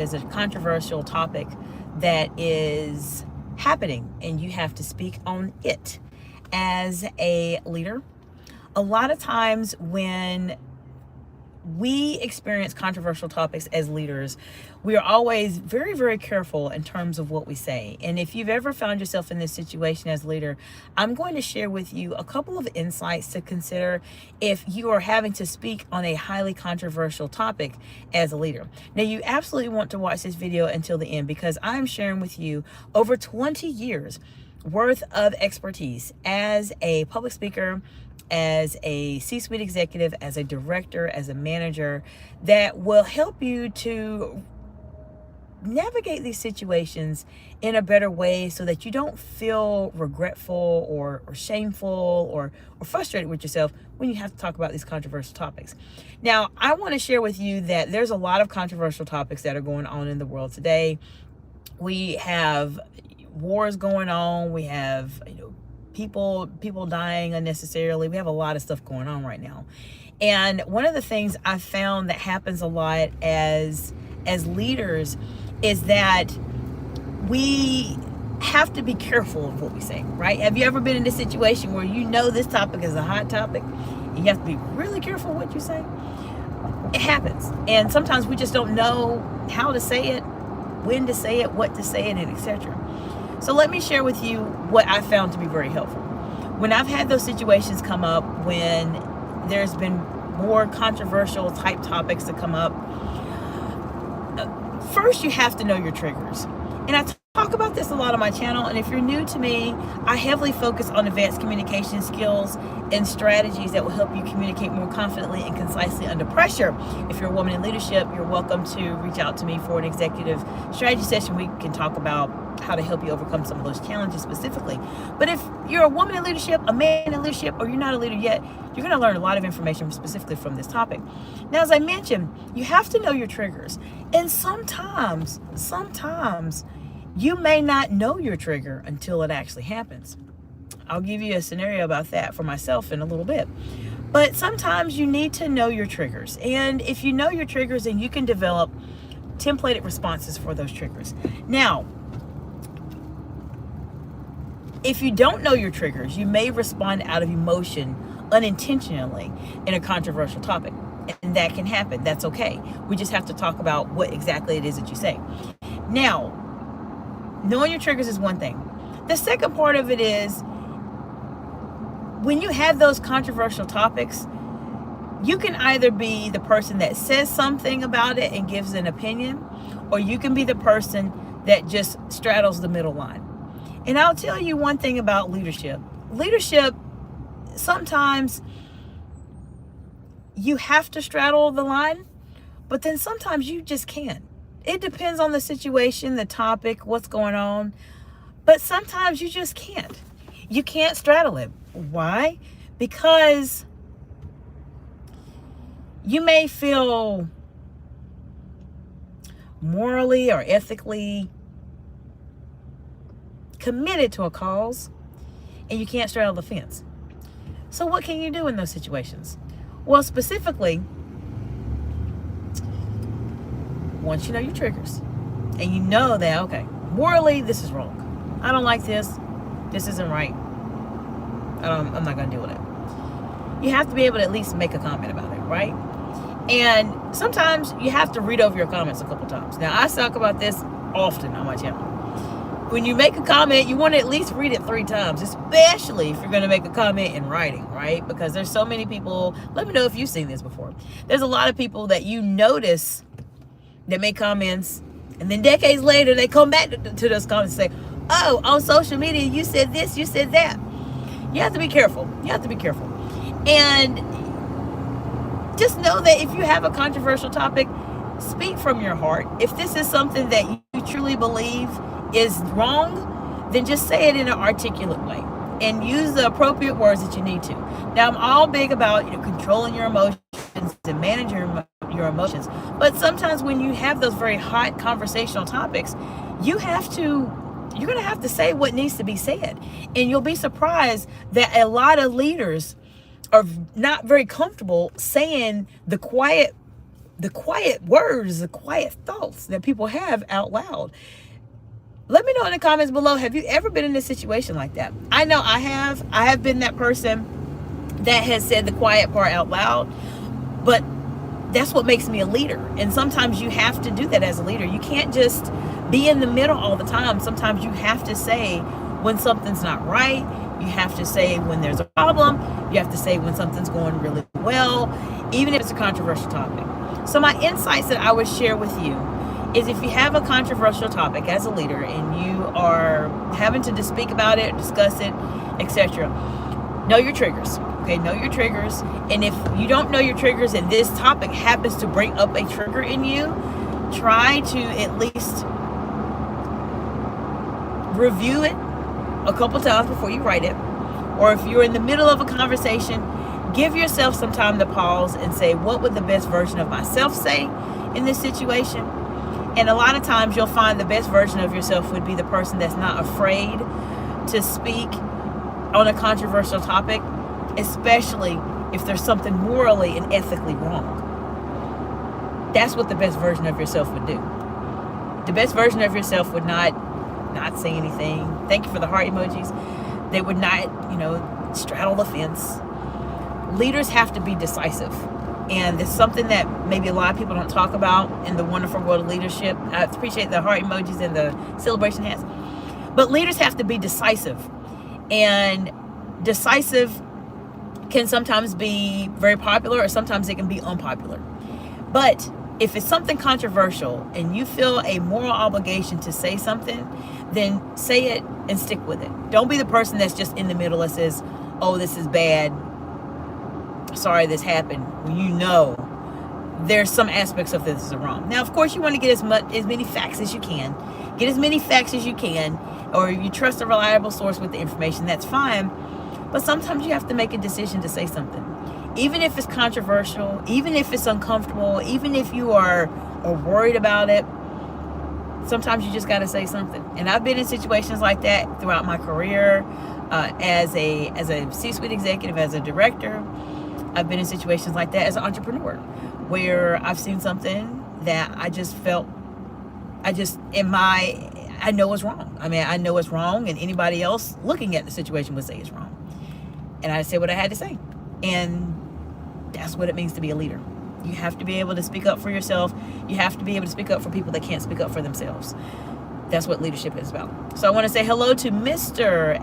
there's a controversial topic that is happening and you have to speak on it as a leader. A lot of times when we experience controversial topics as leaders, we are always very, very careful in terms of what we say. And if you've ever found yourself in this situation as a leader, I'm going to share with you a couple of insights to consider if you are having to speak on a highly controversial topic as a leader. Now, you absolutely want to watch this video until the end because I'm sharing with you over 20 years worth of expertise as a public speaker, as a C-suite executive, as a director, as a manager, that will help you to navigate these situations in a better way so that you don't feel regretful or shameful or frustrated with yourself when you have to talk about these controversial topics. Now, I want to share with you that there's a lot of controversial topics that are going on in the world today. We have wars going on. We have, people dying unnecessarily. We have a lot of stuff going on right now. And one of the things I found that happens a lot as leaders is that we have to be careful of what we say, right? Have you ever been in a situation where you know this topic is a hot topic and you have to be really careful what you say? It happens. And sometimes we just don't know how to say it, when to say it, what to say it, and etc. So let me share with you what I found to be very helpful. When I've had those situations come up, when there's been more controversial type topics that come up, first you have to know your triggers. And I talk about this a lot on my channel, and if you're new to me, I heavily focus on advanced communication skills and strategies that will help you communicate more confidently and concisely under pressure. If you're a woman in leadership, you're welcome to reach out to me for an executive strategy session. We can talk about how to help you overcome some of those challenges specifically. But if you're a woman in leadership, a man in leadership, or you're not a leader yet, you're going to learn a lot of information specifically from this topic. Now, as I mentioned, you have to know your triggers. And sometimes you may not know your trigger until it actually happens. I'll give you a scenario about that for myself in a little bit. But sometimes you need to know your triggers. And if you know your triggers, then you can develop templated responses for those triggers. Now, if you don't know your triggers, you may respond out of emotion unintentionally in a controversial topic. And that can happen. That's okay. We just have to talk about what exactly it is that you say. Now, knowing your triggers is one thing. The second part of it is when you have those controversial topics, you can either be the person that says something about it and gives an opinion, or you can be the person that just straddles the middle line. And I'll tell you one thing about leadership. Leadership, sometimes you have to straddle the line, but then sometimes you just can't. It depends on the situation, the topic, what's going on. But sometimes you just can't. You can't straddle it. Why? Because you may feel morally or ethically committed to a cause, and you can't straddle the fence. So what can you do in those situations? Well, specifically, once you know your triggers and you know that, okay, morally, this is wrong. I don't like this. This isn't right. I'm not going to deal with it. You have to be able to at least make a comment about it, right? And sometimes you have to read over your comments a couple times. Now, I talk about this often on my channel. When you make a comment, you want to at least read it 3 times, especially if you're going to make a comment in writing, right? Because there's so many people, let me know if you've seen this before. There's a lot of people that you notice that make comments, and then decades later, they come back to those comments and say, oh, on social media, you said this, you said that. You have to be careful. You have to be careful. And just know that if you have a controversial topic, speak from your heart. If this is something that you truly believe is wrong, then just say it in an articulate way and use the appropriate words that you need to. Now, I'm all big about controlling your emotions and managing your emotions, but sometimes when you have those very hot conversational topics, you're going to have to say what needs to be said. And you'll be surprised that a lot of leaders are not very comfortable saying the quiet the quiet words, the quiet thoughts that people have out loud. Let me know in the comments below, have you ever been in a situation like that? I know I have. I have been that person that has said the quiet part out loud, but that's what makes me a leader. And sometimes you have to do that as a leader. You can't just be in the middle all the time. Sometimes you have to say when something's not right. You have to say when there's a problem. You have to say when something's going really well, even if it's a controversial topic. So my insights that I would share with you is, if you have a controversial topic as a leader and you are having to speak about it, discuss it, etc., know your triggers. Okay, know your triggers. And if you don't know your triggers and this topic happens to bring up a trigger in you, try to at least review it a couple times before you write it. Or if you're in the middle of a conversation, give yourself some time to pause and say, what would the best version of myself say in this situation? And a lot of times you'll find the best version of yourself would be the person that's not afraid to speak on a controversial topic, especially if there's something morally and ethically wrong. That's what the best version of yourself would do. The best version of yourself would not say anything. Thank you for the heart emojis. They would not, straddle the fence. Leaders have to be decisive. And it's something that maybe a lot of people don't talk about in the wonderful world of leadership. I appreciate the heart emojis and the celebration hats. But leaders have to be decisive. And decisive can sometimes be very popular, or sometimes it can be unpopular. But if it's something controversial and you feel a moral obligation to say something, then say it and stick with it. Don't be the person that's just in the middle that says, oh, this is bad, sorry this happened, when you know there's some aspects of this is wrong. Now, of course, you want to get as many facts as you can. Get as many facts as you can, or you trust a reliable source with the information, that's fine. But sometimes you have to make a decision to say something. Even if it's controversial, even if it's uncomfortable, even if you are worried about it, sometimes you just got to say something. And I've been in situations like that throughout my career as a C-suite executive, as a director. I've been in situations like that as an entrepreneur, where I've seen something that I just felt, I know it's wrong. I mean, I know it's wrong, and anybody else looking at the situation would say it's wrong. And I said what I had to say. And that's what it means to be a leader. You have to be able to speak up for yourself. You have to be able to speak up for people that can't speak up for themselves. That's what leadership is about. So I want to say hello to Mr.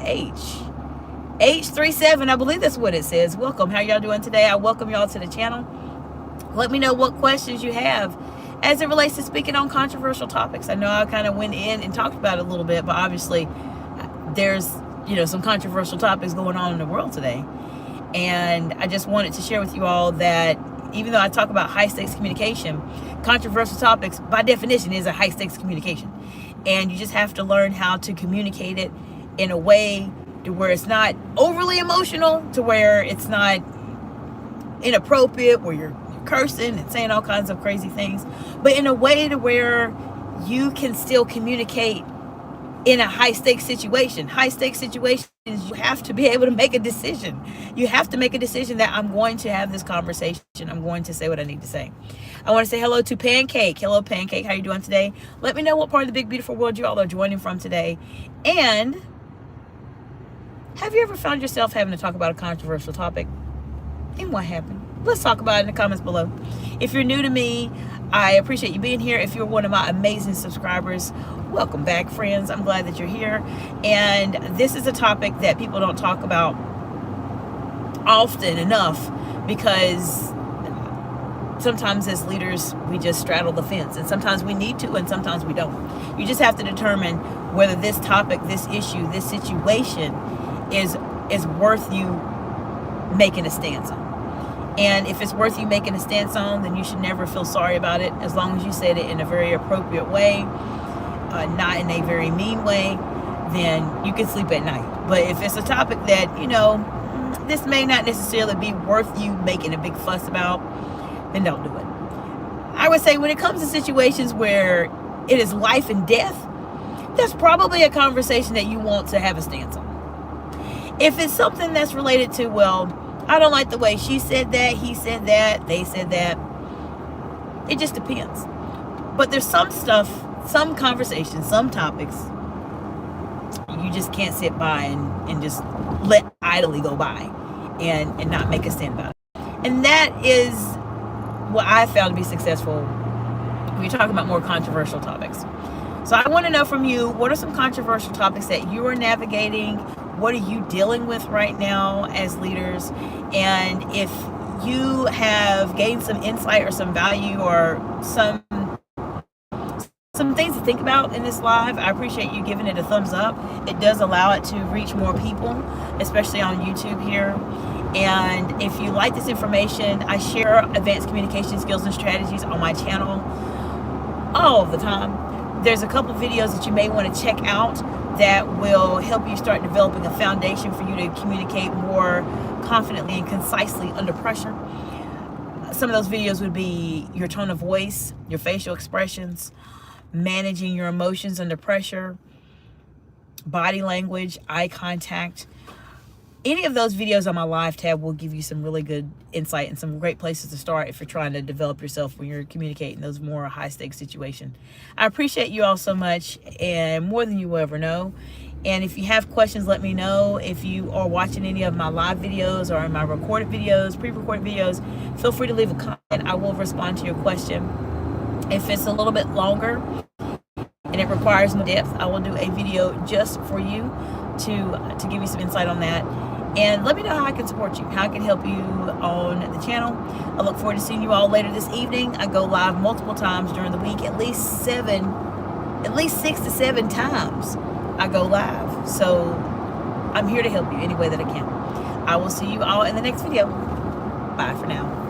H37. I believe that's what it says. Welcome. How y'all doing today? I welcome y'all to the channel. Let me know what questions you have as it relates to speaking on controversial topics. I know I kind of went in and talked about it a little bit, but obviously there's some controversial topics going on in the world today. And I just wanted to share with you all that even though I talk about high stakes communication, controversial topics by definition is a high stakes communication. And you just have to learn how to communicate it in a way to where it's not overly emotional, to where it's not inappropriate, where you're cursing and saying all kinds of crazy things, but in a way to where you can still communicate in a high stakes situation. High stakes situations, you have to be able to make a decision. You have to make a decision that I'm going to have this conversation. I'm going to say what I need to say. I want to say hello to Pancake. Hello, Pancake. How you doing today? Let me know what part of the big, beautiful world you all are joining from today. And have you ever found yourself having to talk about a controversial topic? And what happened? Let's talk about it in the comments below. If you're new to me, I appreciate you being here. If you're one of my amazing subscribers, welcome back, friends. I'm glad that you're here. And this is a topic that people don't talk about often enough, because sometimes as leaders, we just straddle the fence, and sometimes we need to, and sometimes we don't. You just have to determine whether this topic, this issue, this situation is worth you making a stance on. And if it's worth you making a stance on, then you should never feel sorry about it, as long as you said it in a very appropriate way, not in a very mean way, then you can sleep at night. But if it's a topic that, this may not necessarily be worth you making a big fuss about, then don't do it. I would say when it comes to situations where it is life and death, that's probably a conversation that you want to have a stance on. If it's something that's related to, well, I don't like the way she said that, he said that, they said that, It just depends. But there's some stuff, some conversations, some topics you just can't sit by and just let idly go by and not make a stand about it. And that is what I found to be successful when you're talking about more controversial topics. So I want to know from you, what are some controversial topics that you are navigating? What are you dealing with right now as leaders? And if you have gained some insight or some value or some things to think about in this live, I appreciate you giving it a thumbs up. It does allow it to reach more people, especially on YouTube here. And if you like this information, I share advanced communication skills and strategies on my channel all the time. There's a couple videos that you may want to check out that will help you start developing a foundation for you to communicate more confidently and concisely under pressure. Some of those videos would be your tone of voice, your facial expressions, managing your emotions under pressure, body language, eye contact. Any of those videos on my live tab will give you some really good insight and some great places to start if you're trying to develop yourself when you're communicating those more high stakes situations. I appreciate you all so much, and more than you will ever know. And if you have questions, let me know. If you are watching any of my live videos or my recorded videos, pre-recorded videos, feel free to leave a comment. I will respond to your question. If it's a little bit longer and it requires more depth, I will do a video just for you to give you some insight on that. And let me know how I can support you, how I can help you on the channel. I look forward to seeing you all later this evening. I go live multiple times during the week, at least 6 to 7 times I go live. So I'm here to help you any way that I can. I will see you all in the next video. Bye for now.